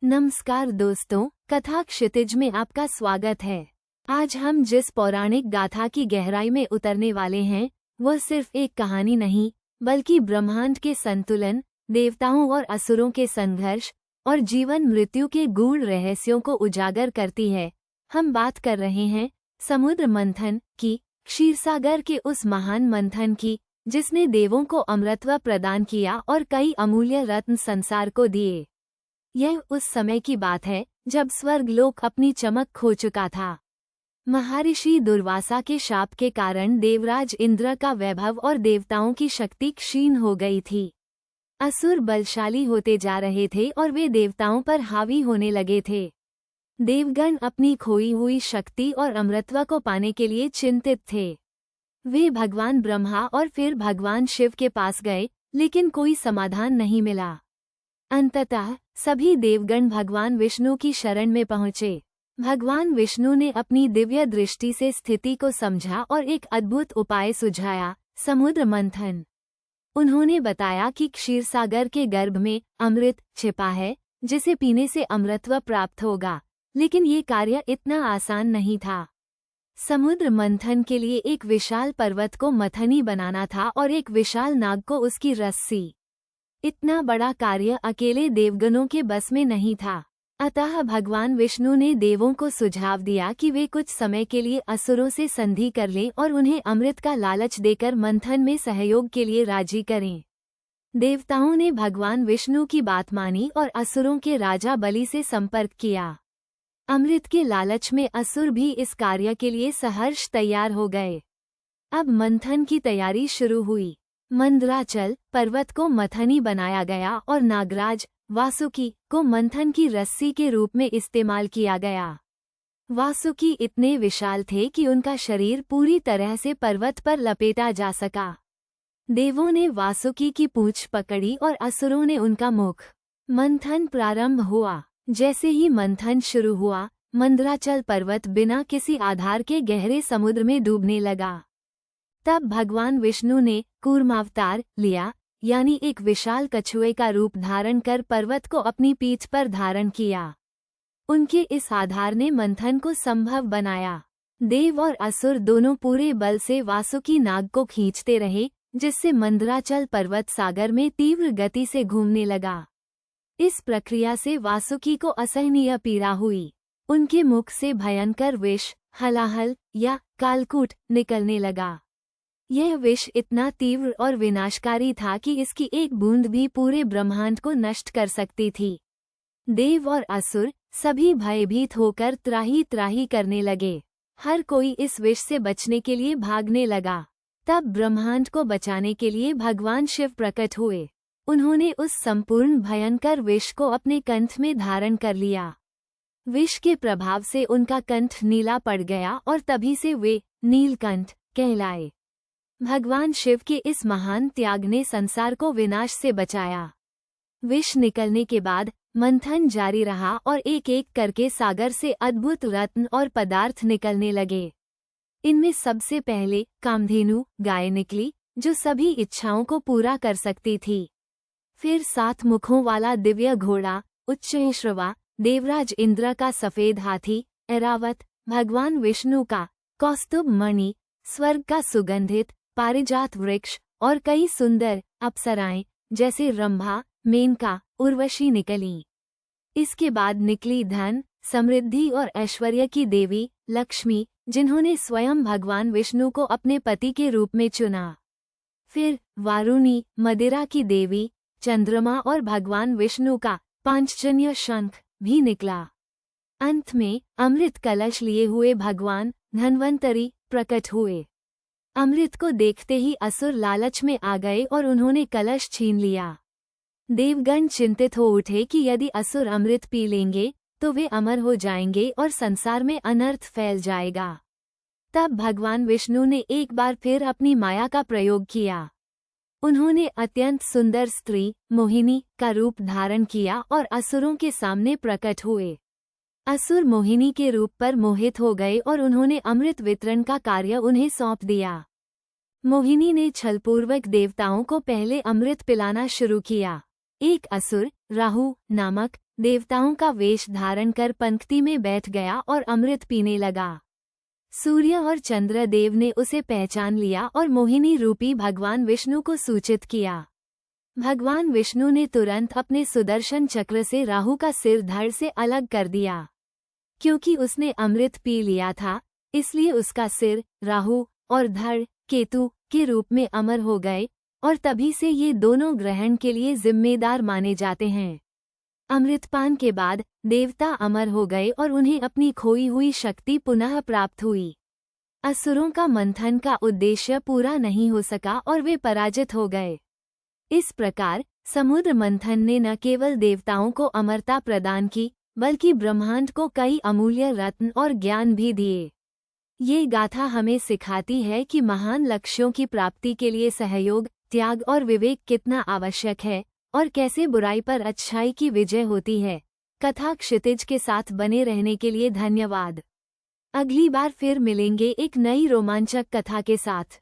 नमस्कार दोस्तों, कथा क्षितिज में आपका स्वागत है। आज हम जिस पौराणिक गाथा की गहराई में उतरने वाले हैं वह सिर्फ एक कहानी नहीं बल्कि ब्रह्मांड के संतुलन, देवताओं और असुरों के संघर्ष और जीवन मृत्यु के गूढ़ रहस्यों को उजागर करती है। हम बात कर रहे हैं समुद्र मंथन की, क्षीरसागर के उस महान मंथन की जिसने देवों को अमृतत्व प्रदान किया और कई अमूल्य रत्न संसार को दिए। यह उस समय की बात है जब स्वर्गलोक अपनी चमक खो चुका था। महर्षि दुर्वासा के शाप के कारण देवराज इंद्र का वैभव और देवताओं की शक्ति क्षीण हो गई थी। असुर बलशाली होते जा रहे थे और वे देवताओं पर हावी होने लगे थे। देवगण अपनी खोई हुई शक्ति और अमृतत्व को पाने के लिए चिंतित थे। वे भगवान ब्रह्मा और फिर भगवान शिव के पास गए, लेकिन कोई समाधान नहीं मिला। अंततः सभी देवगण भगवान विष्णु की शरण में पहुँचे। भगवान विष्णु ने अपनी दिव्य दृष्टि से स्थिति को समझा और एक अद्भुत उपाय सुझाया, समुद्र मंथन। उन्होंने बताया कि क्षीरसागर के गर्भ में अमृत छिपा है जिसे पीने से अमृतत्व प्राप्त होगा, लेकिन ये कार्य इतना आसान नहीं था। समुद्र मंथन के लिए एक विशाल पर्वत को मथनी बनाना था और एक विशाल नाग को उसकी रस्सी। इतना बड़ा कार्य अकेले देवगणों के बस में नहीं था। अतः भगवान विष्णु ने देवों को सुझाव दिया कि वे कुछ समय के लिए असुरों से संधि कर लें और उन्हें अमृत का लालच देकर मंथन में सहयोग के लिए राजी करें। देवताओं ने भगवान विष्णु की बात मानी और असुरों के राजा बलि से संपर्क किया। अमृत के लालच में असुर भी इस कार्य के लिए सहर्ष तैयार हो गए। अब मंथन की तैयारी शुरू हुई। मंदराचल पर्वत को मथनी बनाया गया और नागराज वासुकी को मंथन की रस्सी के रूप में इस्तेमाल किया गया। वासुकी इतने विशाल थे कि उनका शरीर पूरी तरह से पर्वत पर लपेटा जा सका। देवों ने वासुकी की पूंछ पकड़ी और असुरों ने उनका मुख। मंथन प्रारंभ हुआ। जैसे ही मंथन शुरू हुआ, मंदराचल पर्वत बिना किसी आधार के गहरे समुद्र में डूबने लगा। तब भगवान विष्णु ने कूर्मावतार लिया, यानी एक विशाल कछुए का रूप धारण कर पर्वत को अपनी पीठ पर धारण किया। उनके इस आधार ने मंथन को संभव बनाया। देव और असुर दोनों पूरे बल से वासुकी नाग को खींचते रहे, जिससे मंदराचल पर्वत सागर में तीव्र गति से घूमने लगा। इस प्रक्रिया से वासुकी को असहनीय पीड़ा हुई। उनके मुख से भयंकर विष, हलाहल या कालकूट निकलने लगा। यह विष इतना तीव्र और विनाशकारी था कि इसकी एक बूंद भी पूरे ब्रह्मांड को नष्ट कर सकती थी। देव और असुर सभी भयभीत होकर त्राही त्राही करने लगे। हर कोई इस विष से बचने के लिए भागने लगा। तब ब्रह्मांड को बचाने के लिए भगवान शिव प्रकट हुए। उन्होंने उस संपूर्ण भयंकर विष को अपने कंठ में धारण कर लिया। विष के प्रभाव से उनका कंठ नीला पड़ गया और तभी से वे नीलकंठ कहलाए। भगवान शिव के इस महान त्याग ने संसार को विनाश से बचाया। विष निकलने के बाद मंथन जारी रहा और एक एक करके सागर से अद्भुत रत्न और पदार्थ निकलने लगे। इनमें सबसे पहले कामधेनु गाय निकली, जो सभी इच्छाओं को पूरा कर सकती थी। फिर 7 मुखों वाला दिव्य घोड़ा उच्चैश्रवा, देवराज इंद्र का सफेद हाथी ऐरावत, भगवान विष्णु का कौस्तुभ मणि, स्वर्ग का सुगंधित पारिजात वृक्ष और कई सुंदर अप्सराएं जैसे रंभा, मेनका, उर्वशी निकली। इसके बाद निकली धन, समृद्धि और ऐश्वर्य की देवी लक्ष्मी, जिन्होंने स्वयं भगवान विष्णु को अपने पति के रूप में चुना। फिर वारुणी, मदिरा की देवी, चंद्रमा और भगवान विष्णु का पांचजन्य शंख भी निकला। अंत में अमृत कलश लिए हुए भगवान धन्वंतरी प्रकट हुए। अमृत को देखते ही असुर लालच में आ गए और उन्होंने कलश छीन लिया। देवगण चिंतित हो उठे कि यदि असुर अमृत पी लेंगे तो वे अमर हो जाएंगे और संसार में अनर्थ फैल जाएगा। तब भगवान विष्णु ने एक बार फिर अपनी माया का प्रयोग किया। उन्होंने अत्यंत सुंदर स्त्री मोहिनी का रूप धारण किया और असुरों के सामने प्रकट हुए। असुर मोहिनी के रूप पर मोहित हो गए और उन्होंने अमृत वितरण का कार्य उन्हें सौंप दिया। मोहिनी ने छलपूर्वक देवताओं को पहले अमृत पिलाना शुरू किया। एक असुर राहु नामक देवताओं का वेश धारण कर पंक्ति में बैठ गया और अमृत पीने लगा। सूर्य और चंद्रदेव ने उसे पहचान लिया और मोहिनी रूपी भगवान विष्णु को सूचित किया। भगवान विष्णु ने तुरंत अपने सुदर्शन चक्र से राहु का सिर धड़ से अलग कर दिया। क्योंकि उसने अमृत पी लिया था, इसलिए उसका सिर राहु और धड़ केतु के रूप में अमर हो गए और तभी से ये दोनों ग्रहण के लिए जिम्मेदार माने जाते हैं। अमृतपान के बाद देवता अमर हो गए और उन्हें अपनी खोई हुई शक्ति पुनः प्राप्त हुई। असुरों का मंथन का उद्देश्य पूरा नहीं हो सका और वे पराजित हो गए। इस प्रकार समुद्र मंथन ने न केवल देवताओं को अमरता प्रदान की, बल्कि ब्रह्मांड को कई अमूल्य रत्न और ज्ञान भी दिए। ये गाथा हमें सिखाती है कि महान लक्ष्यों की प्राप्ति के लिए सहयोग, त्याग और विवेक कितना आवश्यक है और कैसे बुराई पर अच्छाई की विजय होती है। कथा क्षितिज के साथ बने रहने के लिए धन्यवाद। अगली बार फिर मिलेंगे एक नई रोमांचक कथा के साथ।